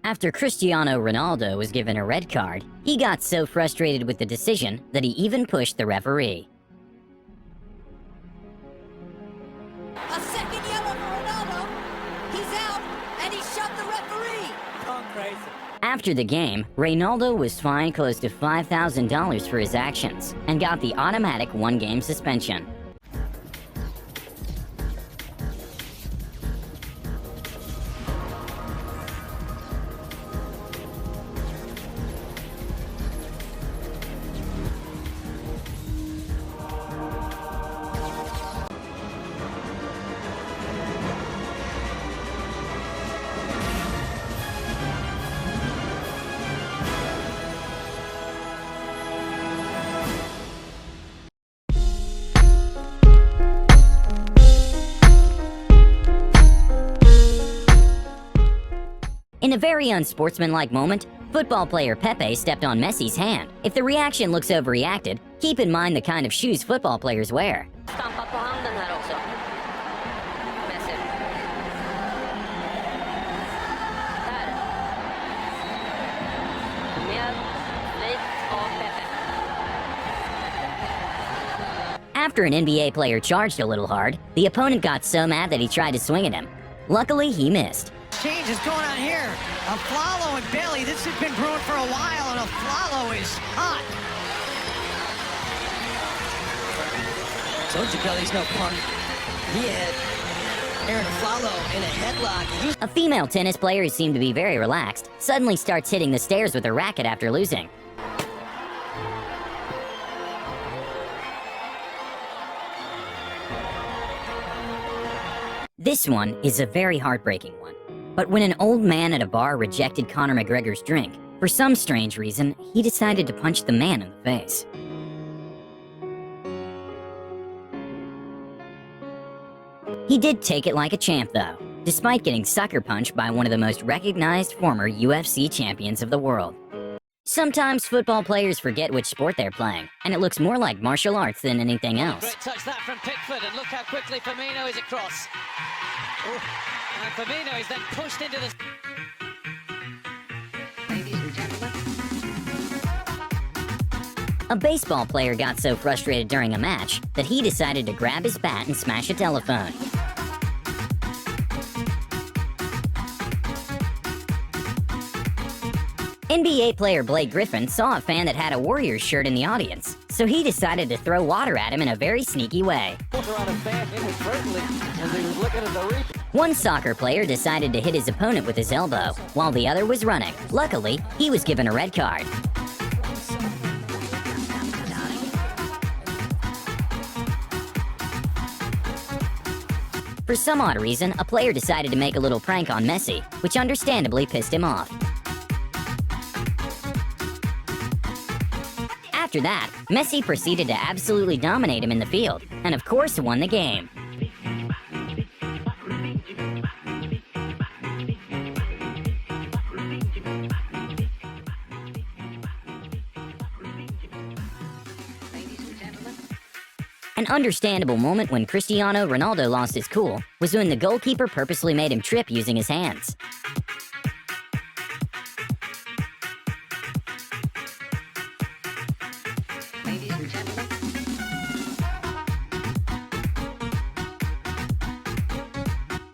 After Cristiano Ronaldo was given a red card, he got so frustrated with the decision that he even pushed the referee. A second yellow for Ronaldo. He's out, and he shoved the referee. Gone crazy. After the game, Ronaldo was fined close to $5,000 for his actions and got the automatic one-game suspension. In a very unsportsmanlike moment, football player Pepe stepped on Messi's hand. If the reaction looks overreacted, keep in mind the kind of shoes football players wear. After an NBA player charged a little hard, the opponent got so mad that he tried to swing at him. Luckily, he missed. Change is going on here. A Flalo and Bailey. This has been brewing for a while, and a Flalo is hot. Told you Kelly's no punk. He had Aaron Flalo in a headlock. A female tennis player who seemed to be very relaxed suddenly starts hitting the stairs with a racket after losing. This one is a very heartbreaking one. But when an old man at a bar rejected Conor McGregor's drink, for some strange reason, he decided to punch the man in the face. He did take it like a champ, though, despite getting sucker punched by one of the most recognized former UFC champions of the world. Sometimes football players forget which sport they're playing, and it looks more like martial arts than anything else. Great touch that from Pickford, and look how quickly Firmino is across. Oh, and Firmino is then pushed into the... Ladies and gentlemen. A baseball player got so frustrated during a match that he decided to grab his bat and smash a telephone. NBA player Blake Griffin saw a fan that had a Warriors shirt in the audience, so he decided to throw water at him in a very sneaky way. One soccer player decided to hit his opponent with his elbow, while the other was running. Luckily, he was given a red card. For some odd reason, a player decided to make a little prank on Messi, which understandably pissed him off. After that, Messi proceeded to absolutely dominate him in the field, and of course won the game. An understandable moment when Cristiano Ronaldo lost his cool was when the goalkeeper purposely made him trip using his hands.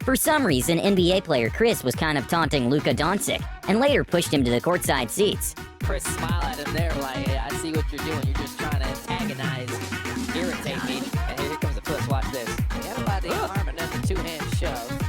For some reason, NBA player Chris was kind of taunting Luka Doncic, and later pushed him to the courtside seats. Chris smiled at him there like, I see what you're doing. You're just trying to antagonize, irritate me. And here comes the push. Watch this. He had him by the arm and then the two-hand shove.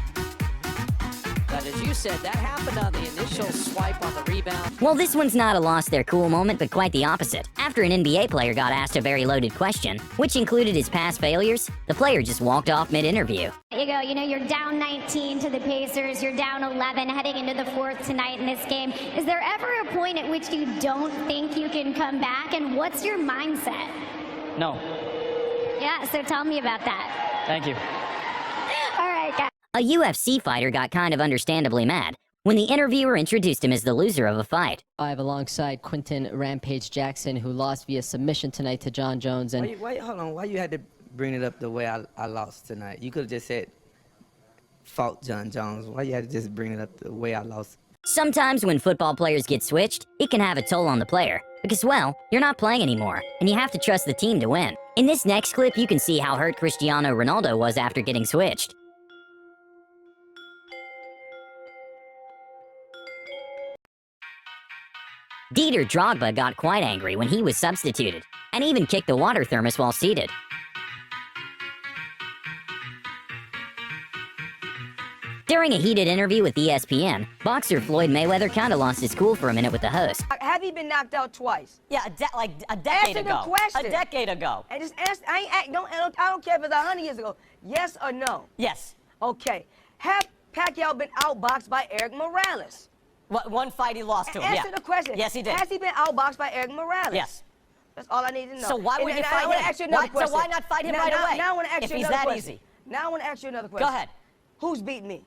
But as you said, that happened on the initial swipe on the rebound. Well, this one's not a lost their cool moment, but quite the opposite. After an NBA player got asked a very loaded question, which included his past failures, the player just walked off mid-interview. You're down 19 to the Pacers, you're down 11 heading into the fourth tonight in this game. Is there ever a point at which you don't think you can come back, and what's your mindset? No. Yeah, so tell me about that. Thank you. All right, guys. A UFC fighter got kind of understandably mad when the interviewer introduced him as the loser of a fight. Live alongside Quinton Rampage Jackson, who lost via submission tonight to John Jones. And Hold on, why you had to bring it up the way I lost tonight? You could have just said, fought John Jones. Why you had to just bring it up the way I lost? Sometimes when football players get switched, it can have a toll on the player. Because, well, you're not playing anymore, and you have to trust the team to win. In this next clip, you can see how hurt Cristiano Ronaldo was after getting switched. Didier Drogba got quite angry when he was substituted, and even kicked the water thermos while seated. During a heated interview with ESPN, boxer Floyd Mayweather kinda lost his cool for a minute with the host. Have you been knocked out twice? Yeah, like a decade Answer ago. the question. A decade ago. And just answer. I don't care if it's 100 years ago. Yes or no? Yes. Okay. Have Pacquiao been outboxed by Eric Morales? One fight he lost to him. Answer the question. Yes, he did. Has he been outboxed by Eric Morales? Yes. That's all I need to know. So why would you fight him? Ask you another question. So why not fight him right away? Now I want to ask if you he's another that question. easy. Now I want to ask you another question. Go ahead. Who's beating me?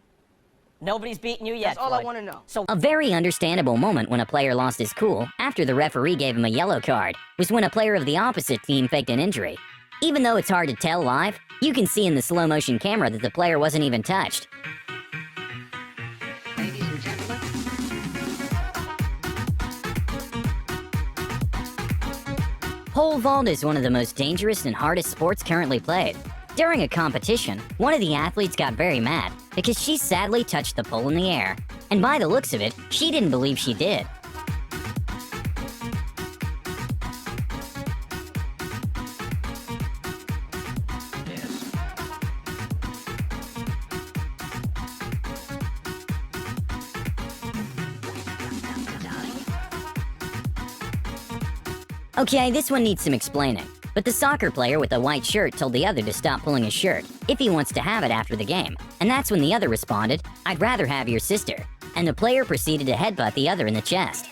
Nobody's beaten you yet. That's all I Floyd. want to know. So A very understandable moment when a player lost his cool after the referee gave him a yellow card was when a player of the opposite team faked an injury. Even though it's hard to tell live, you can see in the slow motion camera that the player wasn't even touched. Pole vault is one of the most dangerous and hardest sports currently played. During a competition, one of the athletes got very mad because she sadly touched the pole in the air. And by the looks of it, she didn't believe she did. Okay, this one needs some explaining. But the soccer player with the white shirt told the other to stop pulling his shirt if he wants to have it after the game. And that's when the other responded, "I'd rather have your sister." And the player proceeded to headbutt the other in the chest.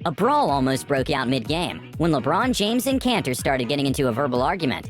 A brawl almost broke out mid-game when LeBron James and Cantor started getting into a verbal argument.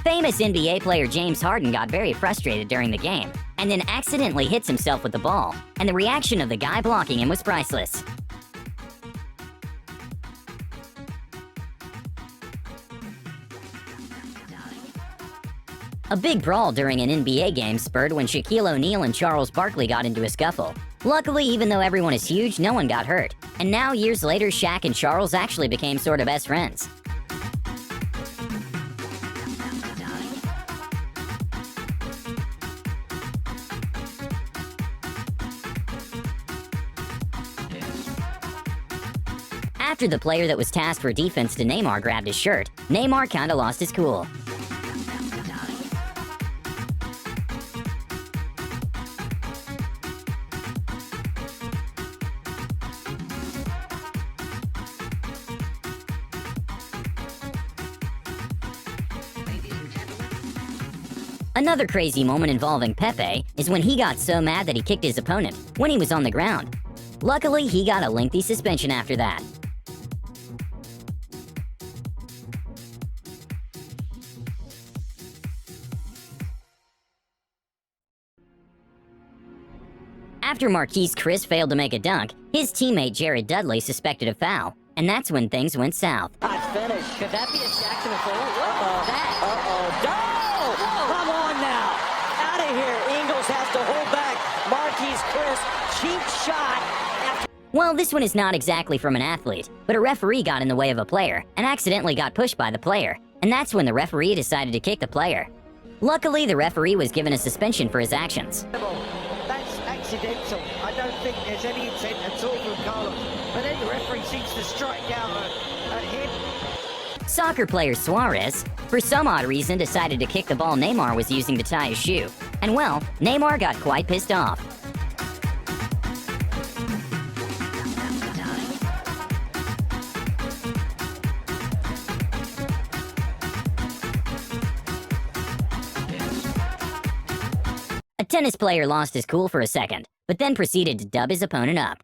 Famous NBA player James Harden got very frustrated during the game, and then accidentally hits himself with the ball, and the reaction of the guy blocking him was priceless. A big brawl during an NBA game spurred when Shaquille O'Neal and Charles Barkley got into a scuffle. Luckily, even though everyone is huge, no one got hurt. And now, years later, Shaq and Charles actually became sort of best friends. After the player that was tasked for defense to Neymar grabbed his shirt, Neymar kinda lost his cool. Another crazy moment involving Pepe is when he got so mad that he kicked his opponent when he was on the ground. Luckily, he got a lengthy suspension after that. After Marquise Chris failed to make a dunk, his teammate Jared Dudley suspected a foul, and that's when things went south. hot finish. Could that be a Jackson No! Come on now. Out of here. Ingles has to hold back. Marquise Chris, cheap shot. Well, this one is not exactly from an athlete, but a referee got in the way of a player and accidentally got pushed by the player, and that's when the referee decided to kick the player. Luckily, the referee was given a suspension for his actions. That's accidental. I don't think there's any intent at all from Carlos. But then the referee seems to strike down at him. Soccer player Suarez, for some odd reason, decided to kick the ball Neymar was using to tie his shoe. And well, Neymar got quite pissed off. A tennis player lost his cool for a second, but then proceeded to dub his opponent up.